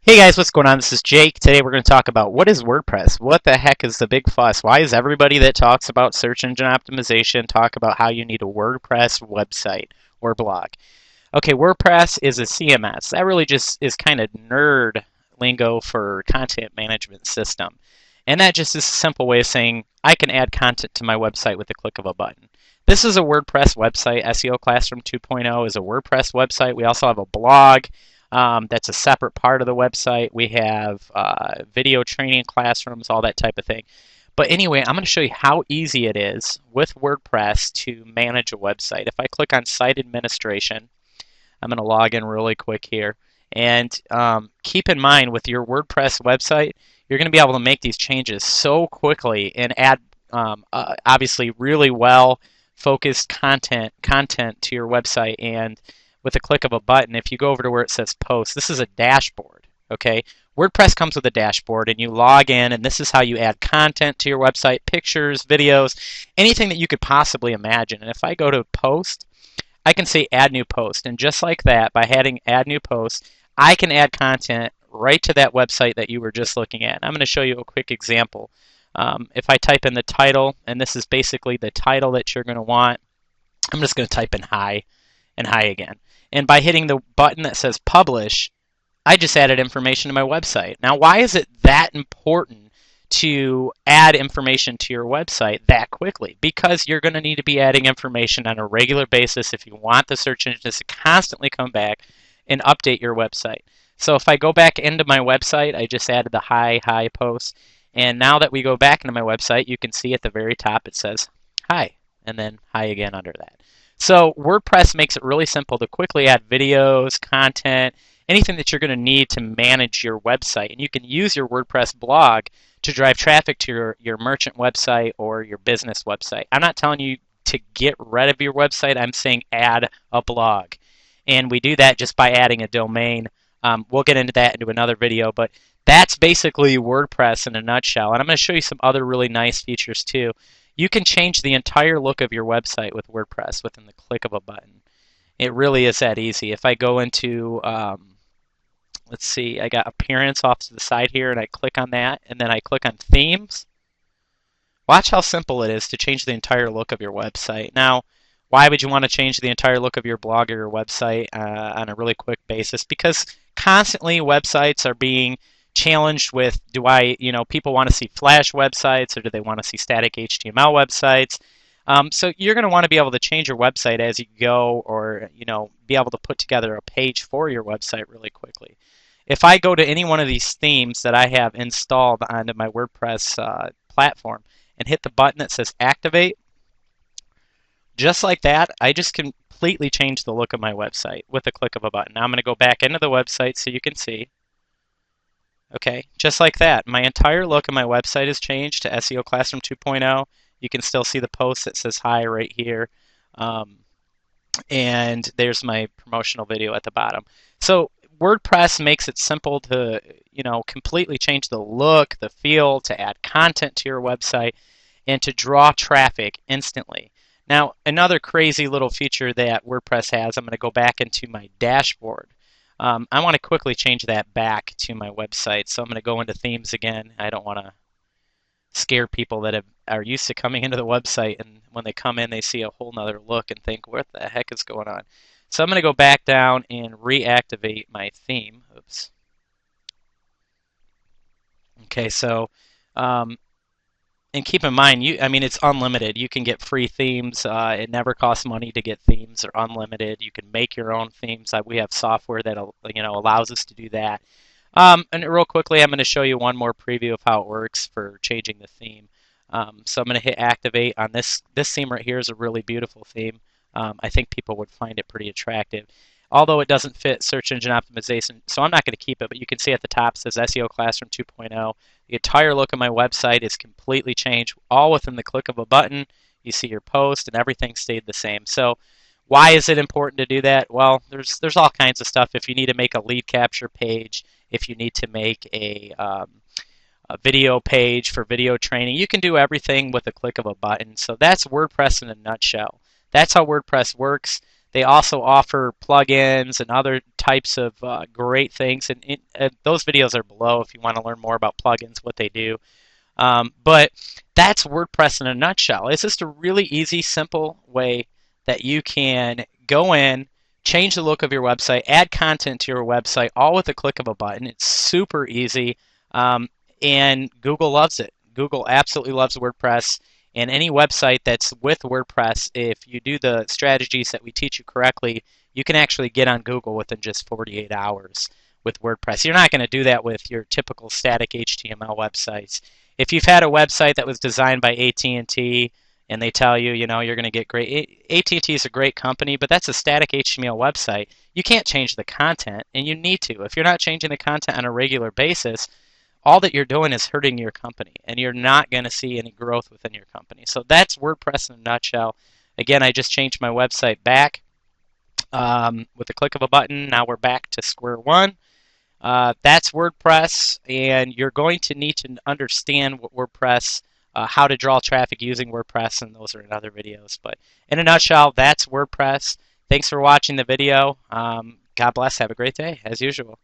Hey guys, what's going on? This is Jake. Today we're going to talk about what is WordPress? What the heck is the big fuss? Why is everybody that talks about search engine optimization talk about how you need a WordPress website or blog? Okay, WordPress is a CMS. That really just is kind of nerd lingo for content management system. And that just is a simple way of saying I can add content to my website with the click of a button. This is a WordPress website. SEO Classroom 2.0 is a WordPress website. We also have a blog. That's a separate part of the website. We have video training classrooms, all that type of thing. But anyway, I'm going to show you how easy it is with WordPress to manage a website. If I click on Site Administration, I'm going to log in really quick here. And keep in mind with your WordPress website, you're going to be able to make these changes so quickly and add obviously really well focused content to your website. And with a click of a button, if you go over to where it says Post, this is a dashboard. Okay, WordPress comes with a dashboard, and you log in, and this is how you add content to your website: pictures, videos, anything that you could possibly imagine. And if I go to Post, I can say Add New Post, and just like that, by adding Add New Post, I can add content right to that website that you were just looking at. I'm going to show you a quick example. If I type in the title, and this is basically the title that you're going to want, I'm just going to type in hi and hi again. And by hitting the button that says Publish, I just added information to my website. Now, why is it that important to add information to your website that quickly? Because you're going to need to be adding information on a regular basis if you want the search engines to constantly come back and update your website. So if I go back into my website, I just added the hi post. And now that we go back into my website, you can see at the very top it says hi, and then hi again under that. So WordPress makes it really simple to quickly add videos, content, anything that you're going to need to manage your website. And you can use your WordPress blog to drive traffic to your merchant website or your business website. I'm not telling you to get rid of your website. I'm saying add a blog. And we do that just by adding a domain. We'll get into that into another video, but that's basically WordPress in a nutshell. And I'm going to show you some other really nice features too. You can change the entire look of your website with WordPress within the click of a button. It really is that easy. If I go into, let's see, I got Appearance off to the side here, and I click on that, and then I click on Themes. Watch how simple it is to change the entire look of your website. Now, why would you want to change the entire look of your blog or your website on a really quick basis? Because constantly websites are being challenged with, people want to see Flash websites, or do they want to see static HTML websites? So you're going to want to be able to change your website as you go, or be able to put together a page for your website really quickly. If I go to any one of these themes that I have installed onto my WordPress platform and hit the button that says Activate, just like that, I just completely change the look of my website with a click of a button. Now I'm going to go back into the website so you can see. Okay, just like that, my entire look of my website has changed to SEO Classroom 2.0. You can still see the post that says hi right here. And there's my promotional video at the bottom. So WordPress makes it simple to, completely change the look, the feel, to add content to your website, and to draw traffic instantly. Now, another crazy little feature that WordPress has, I'm going to go back into my dashboard. I want to quickly change that back to my website. So I'm going to go into Themes again. I don't want to scare people that are used to coming into the website, and when they come in, they see a whole nother look and think, what the heck is going on? So I'm going to go back down and reactivate my theme. Oops. Okay, so and keep in mind, it's unlimited. You can get free themes. It never costs money to get themes. They're unlimited. You can make your own themes. We have software that allows us to do that. And real quickly, I'm going to show you one more preview of how it works for changing the theme. So I'm going to hit Activate on this. This theme right here is a really beautiful theme. I think people would find it pretty attractive. Although it doesn't fit search engine optimization, so I'm not going to keep it, but you can see at the top it says SEO Classroom 2.0. The entire look of my website is completely changed, all within the click of a button. You see your post, and everything stayed the same. So why is it important to do that? Well, there's all kinds of stuff. If you need to make a lead capture page, if you need to make a video page for video training, you can do everything with a click of a button. So that's WordPress in a nutshell. That's how WordPress works. They also offer plugins and other types of great things. And those videos are below if you want to learn more about plugins, what they do. But that's WordPress in a nutshell. It's just a really easy, simple way that you can go in, change the look of your website, add content to your website, all with a click of a button. It's super easy, and Google loves it. Google absolutely loves WordPress. And any website that's with WordPress, if you do the strategies that we teach you correctly, you can actually get on Google within just 48 hours with WordPress. You're not going to do that with your typical static HTML websites. If you've had a website that was designed by AT&T and they tell you, you're going to get great, AT&T is a great company, but that's a static HTML website. You can't change the content, and you need to. If you're not changing the content on a regular basis, all that you're doing is hurting your company, and you're not going to see any growth within your company. So that's WordPress in a nutshell. Again, I just changed my website back with a click of a button. Now we're back to square one. That's WordPress, and you're going to need to understand what WordPress, how to draw traffic using WordPress, and those are in other videos. But in a nutshell, that's WordPress. Thanks for watching the video. God bless. Have a great day, as usual.